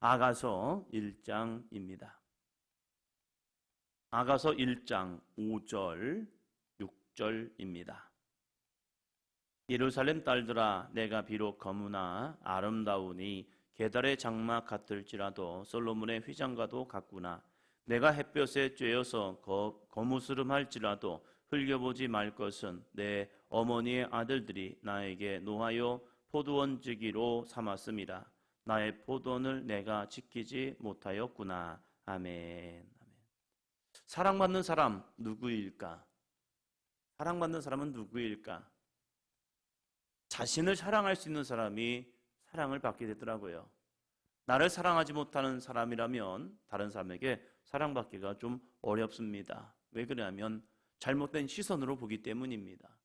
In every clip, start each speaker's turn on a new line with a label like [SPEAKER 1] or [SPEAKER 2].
[SPEAKER 1] 아가서 1장입니다. 아가서 1장 5절 6절입니다. 예루살렘 딸들아, 내가 비록 거무나 아름다우니 게달의 장막 같을지라도 솔로몬의 휘장과도 같구나. 내가 햇볕에 쬐어서 거무스름할지라도 흘겨보지 말 것은 내 어머니의 아들들이 나에게 노하여 포도원지기로 삼았음이라. 나의 포도원을 내가 지키지 못하였구나. 아멘. 사랑받는 사람 누구일까? 사랑받는 사람은 누구일까? 자신을 사랑할 수 있는 사람이 사랑을 받게 되더라고요. 나를 사랑하지 못하는 사람이라면 다른 사람에게 사랑받기가 좀 어렵습니다. 왜 그러냐면 잘못된 시선으로 보기 때문입니다.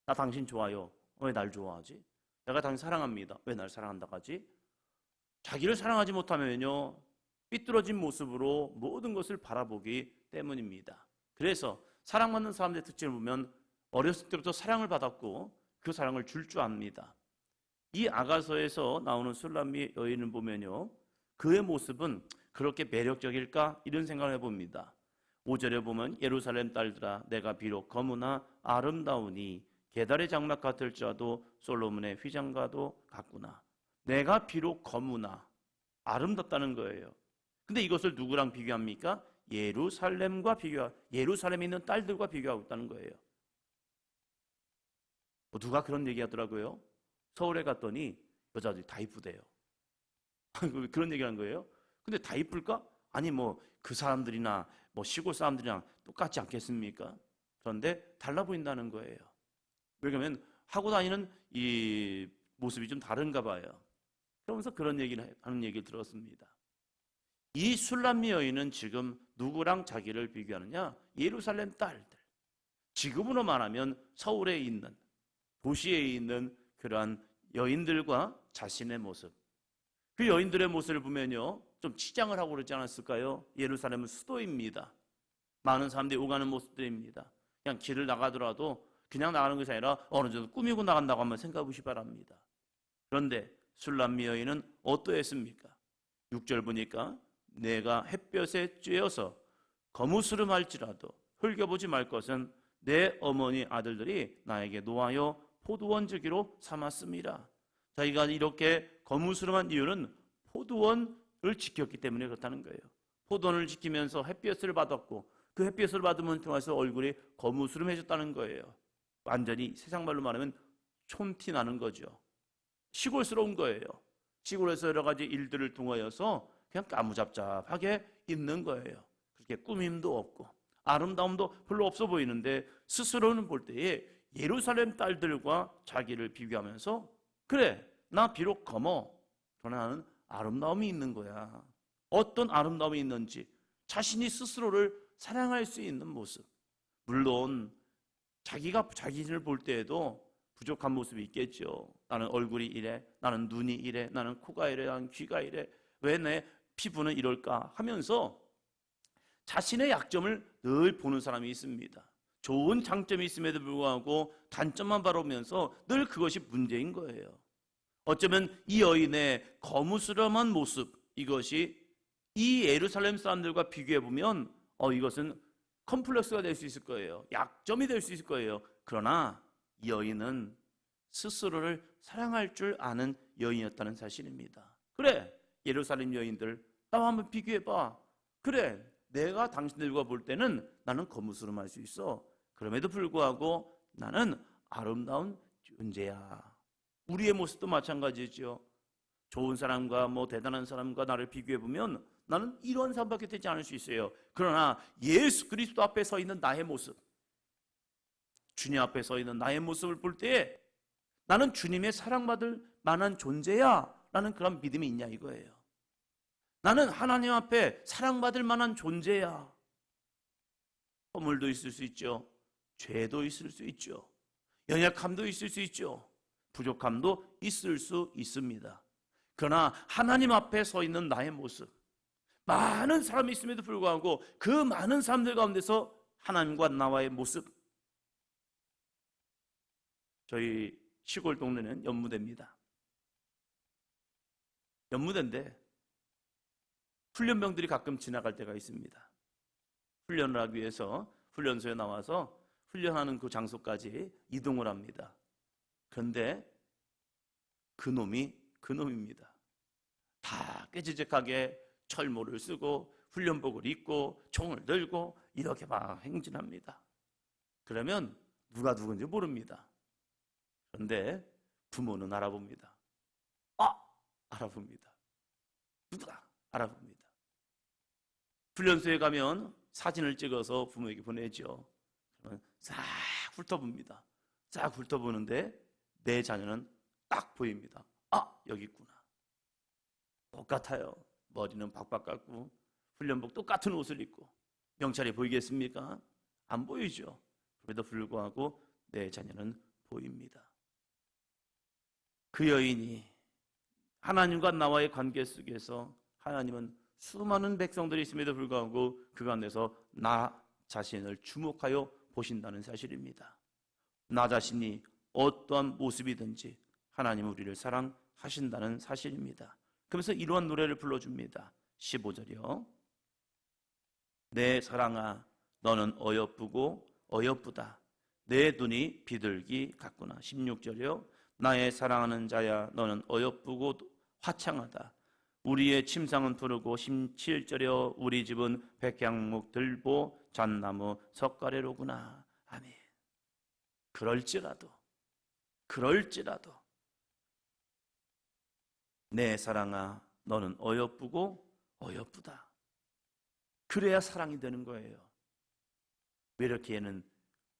[SPEAKER 1] 나 당신 좋아요. 왜 날 좋아하지? 내가 당신 사랑합니다. 왜 날 사랑한다고 하지? 자기를 사랑하지 못하면요, 삐뚤어진 모습으로 모든 것을 바라보기 때문입니다. 그래서 사랑받는 사람들의 특징을 보면 어렸을 때부터 사랑을 받았고 그 사랑을 줄 줄 압니다. 이 아가서에서 나오는 술람미 여인을 보면요, 그의 모습은 그렇게 매력적일까? 이런 생각을 해봅니다. 5절에 보면 예루살렘 딸들아, 내가 비록 거무나 아름다우니 게달의 장막 같을지라도 솔로몬의 휘장과도 같구나. 내가 비록 거무나 아름답다는 거예요. 근데 이것을 누구랑 비교합니까? 예루살렘에 있는 딸들과 비교하고 있다는 거예요. 누가 그런 얘기 하더라고요. 서울에 갔더니 여자들이 다 이쁘대요. 그런 얘기 하는 거예요. 근데 다 이쁠까? 아니 그 사람들이나 시골 사람들이랑 똑같지 않겠습니까? 그런데 달라 보인다는 거예요. 왜냐하면 하고 다니는 이 모습이 좀 다른가 봐요. 그러면서 그런 얘기를 하는 얘기를 들었습니다. 이 술람미 여인은 지금 누구랑 자기를 비교하느냐? 예루살렘 딸들. 지금으로 말하면 서울에 있는, 도시에 있는 그러한 여인들과 자신의 모습. 그 여인들의 모습을 보면요, 좀 치장을 하고 그러지 않았을까요? 예루살렘은 수도입니다. 많은 사람들이 오가는 모습들입니다. 그냥 길을 나가더라도 그냥 나가는 것이 아니라 어느 정도 꾸미고 나간다고 한번 생각해 보시기 바랍니다. 그런데 술람미 여인은 어떠했습니까? 6절 보니까 내가 햇볕에 쬐어서 거무스름할지라도 흘겨보지 말 것은 내 어머니 아들들이 나에게 노하여 포도원 주기로 삼았습니다. 자기가 이렇게 거무스름한 이유는 포도원을 지켰기 때문에 그렇다는 거예요. 포도원을 지키면서 햇볕을 받았고 그 햇볕을 받으면 통해서 얼굴이 거무스름해졌다는 거예요. 완전히 세상 말로 말하면 촌티 나는 거죠. 시골스러운 거예요. 시골에서 여러 가지 일들을 통하여서 그냥 까무잡잡하게 있는 거예요. 그렇게 꾸밈도 없고 아름다움도 별로 없어 보이는데 스스로는 볼 때에 예루살렘 딸들과 자기를 비교하면서 그래, 나 비록 검어 그러나 나는 아름다움이 있는 거야. 어떤 아름다움이 있는지 자신이 스스로를 사랑할 수 있는 모습. 물론 자기가 자기를 볼 때에도 부족한 모습이 있겠죠. 나는 얼굴이 이래, 나는 눈이 이래, 나는 코가 이래, 나는 귀가 이래, 왜 내 피부는 이럴까 하면서 자신의 약점을 늘 보는 사람이 있습니다. 좋은 장점이 있음에도 불구하고 단점만 바라보면서 늘 그것이 문제인 거예요. 어쩌면 이 여인의 거무스름한 모습, 이것이 이 예루살렘 사람들과 비교해보면 이것은 컴플렉스가 될 수 있을 거예요. 약점이 될 수 있을 거예요. 그러나 이 여인은 스스로를 사랑할 줄 아는 여인이었다는 사실입니다. 그래, 예루살렘 여인들 나와 한번 비교해봐. 그래, 내가 당신들과 볼 때는 나는 거무스름할 수 있어. 그럼에도 불구하고 나는 아름다운 존재야. 우리의 모습도 마찬가지죠. 좋은 사람과 대단한 사람과 나를 비교해보면 나는 이런 사람밖에 되지 않을 수 있어요. 그러나 예수 그리스도 앞에 서 있는 나의 모습, 주님 앞에 서 있는 나의 모습을 볼 때 나는 주님의 사랑받을 만한 존재야 라는 그런 믿음이 있냐 이거예요. 나는 하나님 앞에 사랑받을 만한 존재야. 허물도 있을 수 있죠. 죄도 있을 수 있죠. 연약함도 있을 수 있죠. 부족함도 있을 수 있습니다. 그러나 하나님 앞에 서 있는 나의 모습, 많은 사람이 있음에도 불구하고 그 많은 사람들 가운데서 하나님과 나와의 모습. 저희 시골 동네는 연무대입니다. 연무대인데 훈련병들이 가끔 지나갈 때가 있습니다. 훈련을 하기 위해서 훈련소에 나와서 훈련하는 그 장소까지 이동을 합니다. 그런데 그놈입니다. 다 깨지직하게 철모를 쓰고 훈련복을 입고 총을 들고 이렇게 막 행진합니다. 그러면 누가 누군지 모릅니다. 그런데 부모는 알아봅니다. 알아봅니다. 누구다? 알아봅니다. 훈련소에 가면 사진을 찍어서 부모에게 보내죠. 그러면 싹 훑어봅니다. 싹 훑어보는데 내 자녀는 딱 보입니다. 여기 있구나. 똑같아요. 머리는 박박 깎고 훈련복 똑같은 옷을 입고. 명찰이 보이겠습니까? 안 보이죠. 그럼에도 불구하고 내 자녀는 보입니다. 그 여인이 하나님과 나와의 관계 속에서 하나님은 수많은 백성들이 있음에도 불구하고 그 가운데서 나 자신을 주목하여 보신다는 사실입니다. 나 자신이 어떠한 모습이든지 하나님은 우리를 사랑하신다는 사실입니다. 그러면서 이러한 노래를 불러줍니다. 15절이요. 내 사랑아 너는 어여쁘고 어여쁘다. 내 눈이 비둘기 같구나. 16절이요. 나의 사랑하는 자야 너는 어여쁘고 화창하다. 우리의 침상은 푸르고. 17절이요. 우리 집은 백향목 들보 잣나무 석가래로구나. 아멘. 그럴지라도 내 사랑아 너는 어여쁘고 어여쁘다. 그래야 사랑이 되는 거예요. 왜 이렇게 얘는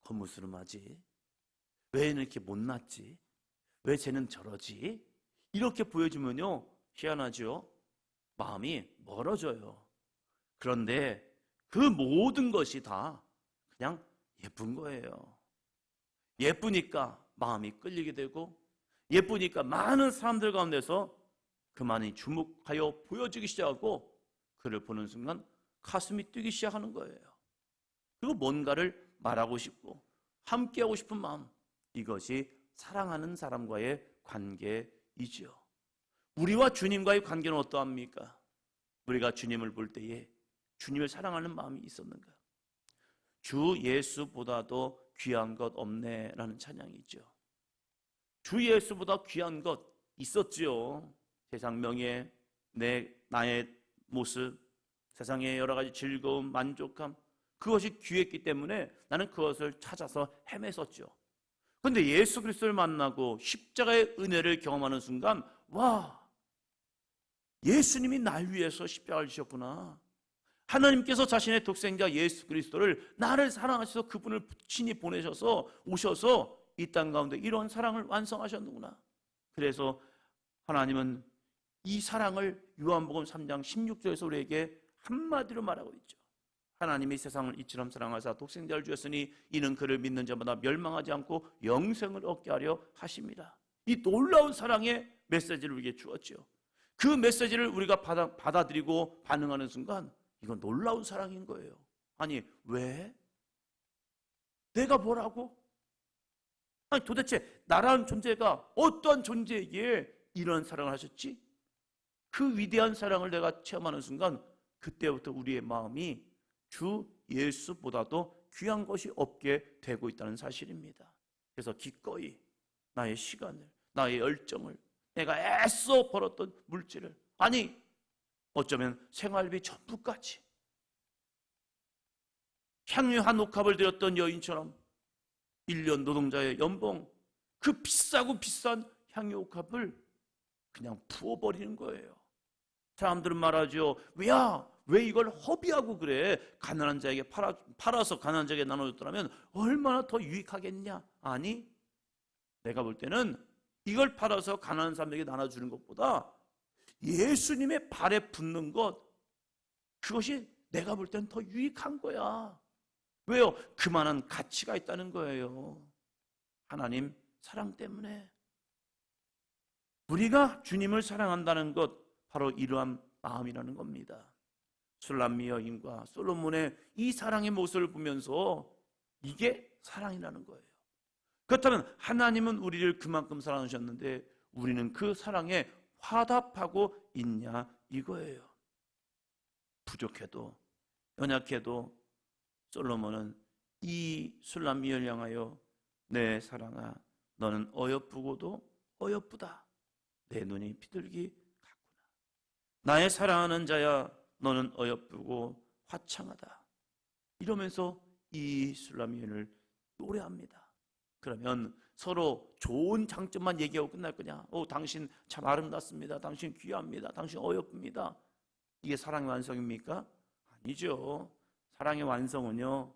[SPEAKER 1] 거무스름하지? 왜 얘는 이렇게 못났지? 왜 쟤는 저러지? 이렇게 보여주면요 희한하죠. 마음이 멀어져요. 그런데 그 모든 것이 다 그냥 예쁜 거예요. 예쁘니까 마음이 끌리게 되고, 예쁘니까 많은 사람들 가운데서 그만이 주목하여 보여지기 시작하고, 그를 보는 순간 가슴이 뛰기 시작하는 거예요. 그리고 뭔가를 말하고 싶고 함께하고 싶은 마음, 이것이 사랑하는 사람과의 관계이죠. 우리와 주님과의 관계는 어떠합니까? 우리가 주님을 볼 때에 주님을 사랑하는 마음이 있었는가? 주 예수보다도 귀한 것 없네 라는 찬양이 있죠. 주 예수보다 귀한 것 있었지요. 세상 명예, 나의 모습, 세상의 여러 가지 즐거움, 만족감, 그것이 귀했기 때문에 나는 그것을 찾아서 헤맸었죠. 그런데 예수 그리스도를 만나고 십자가의 은혜를 경험하는 순간, 와, 예수님이 날 위해서 십자가를 지셨구나. 하나님께서 자신의 독생자 예수 그리스도를 나를 사랑하셔서 그분을 친히 보내셔서 오셔서 이 땅 가운데 이런 사랑을 완성하셨는구나. 그래서 하나님은 이 사랑을 요한복음 3장 16절에서 우리에게 한마디로 말하고 있죠. 하나님이 세상을 이처럼 사랑하사 독생자를 주셨으니 이는 그를 믿는 자마다 멸망하지 않고 영생을 얻게 하려 하십니다. 이 놀라운 사랑의 메시지를 우리에게 주었죠. 그 메시지를 우리가 받아들이고 반응하는 순간 이건 놀라운 사랑인 거예요. 아니 왜? 내가 뭐라고? 아니 도대체 나라는 존재가 어떠한 존재에게 이런 사랑을 하셨지? 그 위대한 사랑을 내가 체험하는 순간 그때부터 우리의 마음이 주 예수보다도 귀한 것이 없게 되고 있다는 사실입니다. 그래서 기꺼이 나의 시간을, 나의 열정을, 내가 애써 벌었던 물질을, 아니 어쩌면 생활비 전부까지, 향유 한 옥합을 들였던 여인처럼 1년 노동자의 연봉, 그 비싸고 비싼 향유 옥합을 그냥 부어버리는 거예요. 사람들은 말하죠. 왜 이걸 허비하고 그래? 가난한 자에게 팔아서 가난한 자에게 나눠줬더라면 얼마나 더 유익하겠냐? 아니, 내가 볼 때는 이걸 팔아서 가난한 사람에게 나눠주는 것보다 예수님의 발에 붙는 것, 그것이 내가 볼 때는 더 유익한 거야. 왜요? 그만한 가치가 있다는 거예요. 하나님 사랑 때문에. 우리가 주님을 사랑한다는 것, 바로 이러한 마음이라는 겁니다. 술람미 여인과 솔로몬의 이 사랑의 모습을 보면서 이게 사랑이라는 거예요. 그렇다면 하나님은 우리를 그만큼 사랑하셨는데 우리는 그 사랑에 화답하고 있냐 이거예요. 부족해도 연약해도 솔로몬은 이 술람미를 향하여 내 사랑아 너는 어여쁘고도 어여쁘다. 내 눈이 비둘기 같구나. 나의 사랑하는 자야 너는 어여쁘고 화창하다. 이러면서 이 술람미를 노래합니다. 그러면 서로 좋은 장점만 얘기하고 끝날 거냐? 당신 참 아름답습니다. 당신 귀합니다. 당신 어여쁩니다. 이게 사랑의 완성입니까? 아니죠. 사랑의 완성은요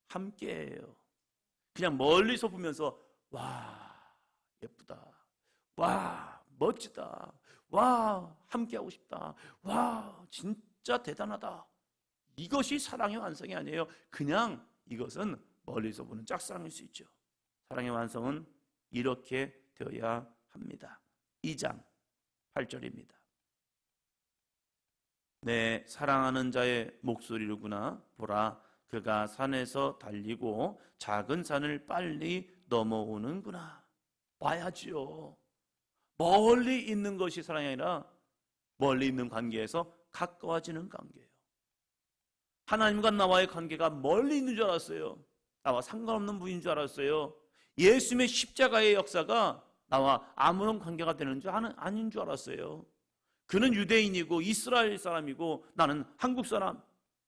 [SPEAKER 1] 함께해요. 그냥 멀리서 보면서 와 예쁘다, 와 멋지다, 와 함께하고 싶다, 와 진짜 대단하다. 이것이 사랑의 완성이 아니에요. 그냥 이것은 멀리서 보는 짝사랑일 수 있죠. 사랑의 완성은 이렇게 되어야 합니다. 2장 8절입니다. 내 사랑하는 자의 목소리로구나. 보라, 그가 산에서 달리고 작은 산을 빨리 넘어오는구나. 와야지요. 멀리 있는 것이 사랑이 아니라 멀리 있는 관계에서 가까워지는 관계예요. 하나님과 나와의 관계가 멀리 있는 줄 알았어요. 나와 상관없는 분인 줄 알았어요. 예수님의 십자가의 역사가 나와 아무런 관계가 되는 줄 아닌 줄 알았어요. 그는 유대인이고 이스라엘 사람이고 나는 한국 사람.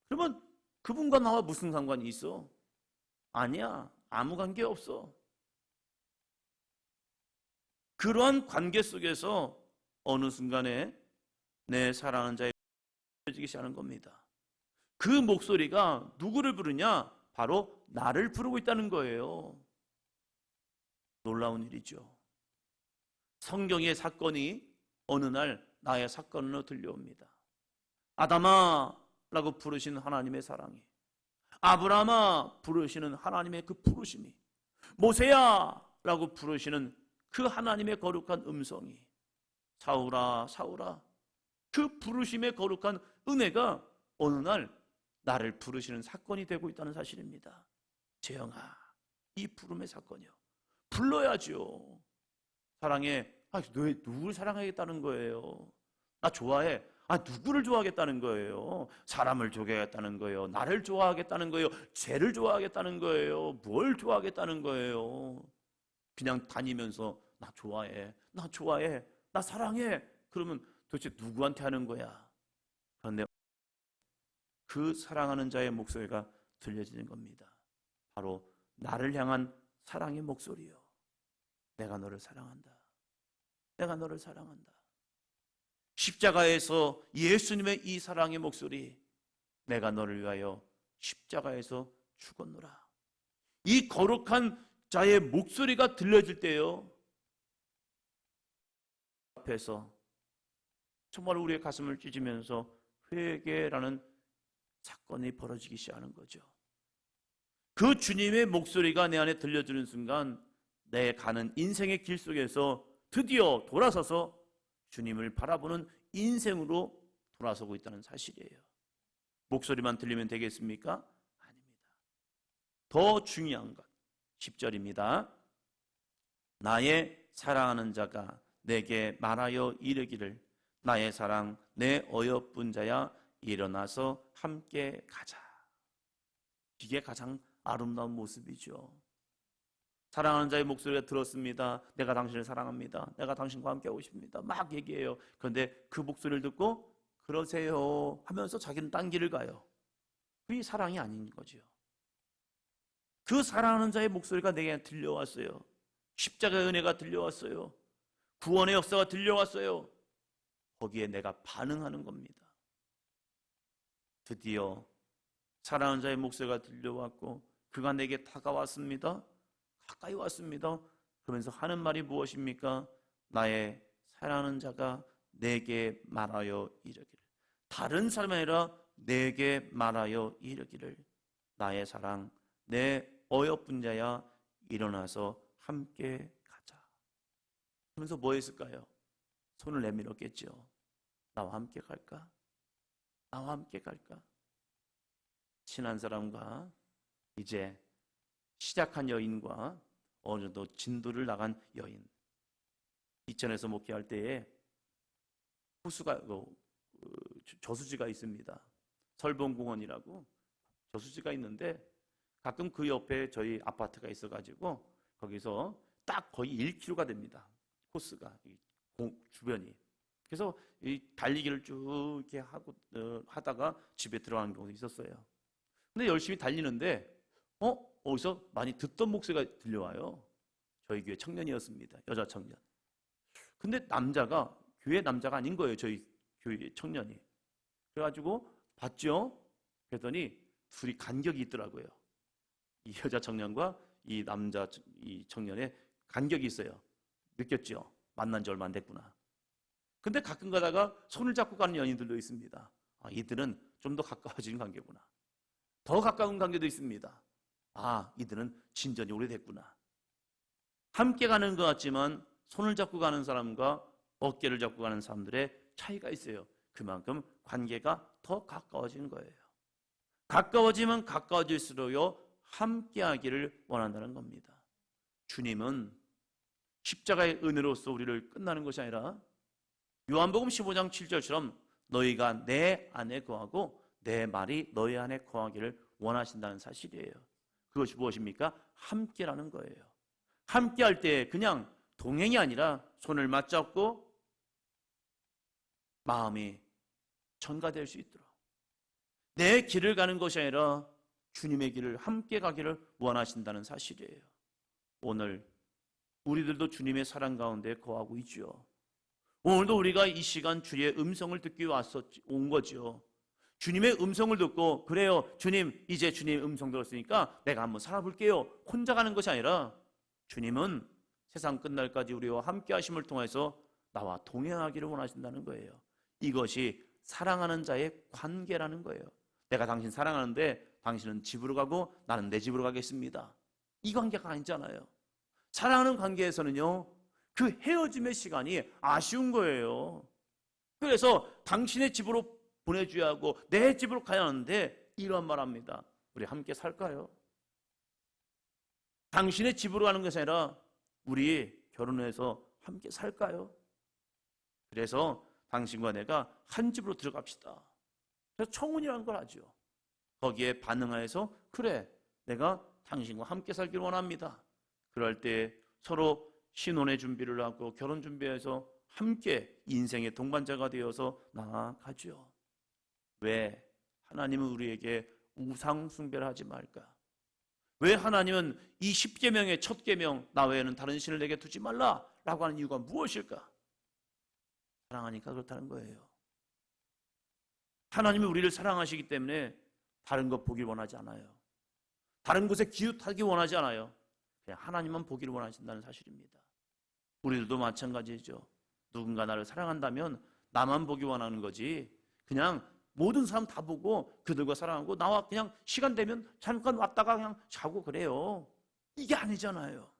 [SPEAKER 1] 그러면 그분과 나와 무슨 상관이 있어? 아니야. 아무 관계 없어. 그러한 관계 속에서 어느 순간에 내 사랑하는 자의 목소리가 시작하는 겁니다. 그 목소리가 누구를 부르냐? 바로 나를 부르고 있다는 거예요. 놀라운 일이죠. 성경의 사건이 어느 날 나의 사건으로 들려옵니다. 아담아 라고 부르시는 하나님의 사랑이, 아브라함아 부르시는 하나님의 그 부르심이, 모세야 라고 부르시는 그 하나님의 거룩한 음성이, 사울아 사울아 그 부르심의 거룩한 은혜가 어느 날 나를 부르시는 사건이 되고 있다는 사실입니다. 재영아, 이 부름의 사건이요. 불러야죠. 사랑해. 너 누굴 사랑하겠다는 거예요? 나 좋아해. 누구를 좋아하겠다는 거예요? 사람을 좋아하겠다는 거예요? 나를 좋아하겠다는 거예요? 죄를 좋아하겠다는 거예요? 뭘 좋아하겠다는 거예요? 그냥 다니면서 나 좋아해, 나 좋아해, 나 사랑해. 그러면 도대체 누구한테 하는 거야? 그런데 그 사랑하는 자의 목소리가 들려지는 겁니다. 바로 나를 향한 사랑의 목소리요. 내가 너를 사랑한다. 내가 너를 사랑한다. 십자가에서 예수님의 이 사랑의 목소리, 내가 너를 위하여 십자가에서 죽었노라. 이 거룩한 자의 목소리가 들려질 때요, 앞에서 정말 우리의 가슴을 찢으면서 회개라는 사건이 벌어지기 시작하는 거죠. 그 주님의 목소리가 내 안에 들려주는 순간 내 가는 인생의 길 속에서 드디어 돌아서서 주님을 바라보는 인생으로 돌아서고 있다는 사실이에요. 목소리만 들리면 되겠습니까? 아닙니다. 더 중요한 것 10절입니다. 나의 사랑하는 자가 내게 말하여 이르기를 나의 사랑 내 어여쁜 자야 일어나서 함께 가자. 이게 가장 아름다운 모습이죠. 사랑하는 자의 목소리가 들었습니다. 내가 당신을 사랑합니다. 내가 당신과 함께하고 싶습니다. 막 얘기해요. 그런데 그 목소리를 듣고 그러세요 하면서 자기는 딴 길을 가요. 그게 사랑이 아닌 거죠. 그 사랑하는 자의 목소리가 내게 들려왔어요. 십자가의 은혜가 들려왔어요. 구원의 역사가 들려왔어요. 거기에 내가 반응하는 겁니다. 드디어 사랑하는 자의 목소리가 들려왔고 그가 내게 다가왔습니다. 가까이 왔습니다. 그러면서 하는 말이 무엇입니까? 나의 사랑하는 자가 내게 말하여 이르기를, 다른 사람이 아니라 내게 말하여 이르기를 나의 사랑 내 어여쁜 자야 일어나서 함께 가자. 그러면서 뭐 했을까요? 손을 내밀었겠죠. 나와 함께 갈까? 나와 함께 갈까? 친한 사람과 이제 시작한 여인과 어느 정도 진도를 나간 여인, 이천에서 목회할 때에 호수가 저수지가 있습니다. 설봉공원이라고 저수지가 있는데 가끔 그 옆에 저희 아파트가 있어가지고 거기서 딱 거의 1km가 됩니다. 코스가 주변이. 그래서 이 달리기를 쭉 이렇게 하다가 집에 들어가는 경우도 있었어요. 근데 열심히 달리는데 어디서 많이 듣던 목소리가 들려와요. 저희 교회 청년이었습니다. 여자 청년. 근데 남자가 교회 남자가 아닌 거예요. 저희 교회 청년이. 그래가지고 봤죠. 그랬더니 둘이 간격이 있더라고요. 이 여자 청년과 이 남자 이 청년의 간격이 있어요. 느꼈죠. 만난 지 얼마 안 됐구나. 근데 가끔 가다가 손을 잡고 가는 연인들도 있습니다. 이들은 좀 더 가까워지는 관계구나. 더 가까운 관계도 있습니다. 이들은 진전이 오래됐구나. 함께 가는 것 같지만 손을 잡고 가는 사람과 어깨를 잡고 가는 사람들의 차이가 있어요. 그만큼 관계가 더 가까워지는 거예요. 가까워지면 가까워질수록요 함께 하기를 원한다는 겁니다. 주님은 십자가의 은혜로서 우리를 끝나는 것이 아니라 요한복음 15장 7절처럼 너희가 내 안에 거하고 내 말이 너희 안에 거하기를 원하신다는 사실이에요. 그것이 무엇입니까? 함께라는 거예요. 함께할 때 그냥 동행이 아니라 손을 맞잡고 마음이 전가될 수 있도록 내 길을 가는 것이 아니라 주님의 길을 함께 가기를 원하신다는 사실이에요. 오늘 우리들도 주님의 사랑 가운데 거하고 있죠. 오늘도 우리가 이 시간 주의 음성을 듣기 온 거죠. 주님의 음성을 듣고 그래요 주님 이제 주님 음성 들었으니까 내가 한번 살아볼게요. 혼자 가는 것이 아니라 주님은 세상 끝날까지 우리와 함께 하심을 통해서 나와 동행하기를 원하신다는 거예요. 이것이 사랑하는 자의 관계라는 거예요. 내가 당신 사랑하는데 당신은 집으로 가고 나는 내 집으로 가겠습니다. 이 관계가 아니잖아요. 사랑하는 관계에서는요 그 헤어짐의 시간이 아쉬운 거예요. 그래서 당신의 집으로 보내줘야 하고 내 집으로 가야 하는데 이런 말 합니다. 우리 함께 살까요? 당신의 집으로 가는 것이 아니라 우리 결혼해서 함께 살까요? 그래서 당신과 내가 한 집으로 들어갑시다. 그래서 청혼이라는 걸 하죠. 거기에 반응하여서 그래 내가 당신과 함께 살기를 원합니다. 그럴 때 서로 신혼의 준비를 하고 결혼 준비해서 함께 인생의 동반자가 되어서 나아가죠. 왜 하나님은 우리에게 우상 숭배를 하지 말까? 왜 하나님은 이 10계명의 첫 계명 나 외에는 다른 신을 내게 두지 말라라고 하는 이유가 무엇일까? 사랑하니까 그렇다는 거예요. 하나님이 우리를 사랑하시기 때문에 다른 것 보길 원하지 않아요. 다른 곳에 기웃하기 원하지 않아요. 그냥 하나님만 보기를 원하신다는 사실입니다. 우리들도 마찬가지죠. 누군가 나를 사랑한다면 나만 보기 원하는 거지 그냥 모든 사람 다 보고 그들과 사랑하고 나와 그냥 시간 되면 잠깐 왔다가 그냥 자고 그래요. 이게 아니잖아요.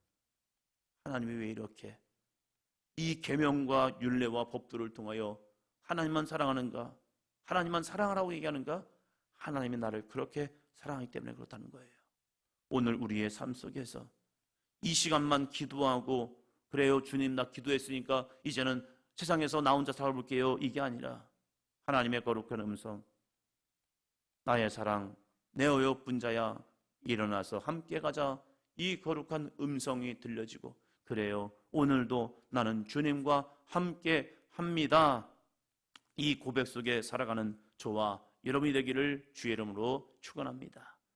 [SPEAKER 1] 하나님이 왜 이렇게 이 계명과 율례와 법도를 통하여 하나님만 사랑하는가? 하나님만 사랑하라고 얘기하는가? 하나님이 나를 그렇게 사랑하기 때문에 그렇다는 거예요. 오늘 우리의 삶 속에서 이 시간만 기도하고 그래요 주님 나 기도했으니까 이제는 세상에서 나 혼자 살아볼게요 이게 아니라 하나님의 거룩한 음성 나의 사랑 내 어여쁜 자야 일어나서 함께 가자 이 거룩한 음성이 들려지고 그래요 오늘도 나는 주님과 함께 합니다 이 고백 속에 살아가는 저와 여러분이 되기를 주의 이름으로 축원합니다.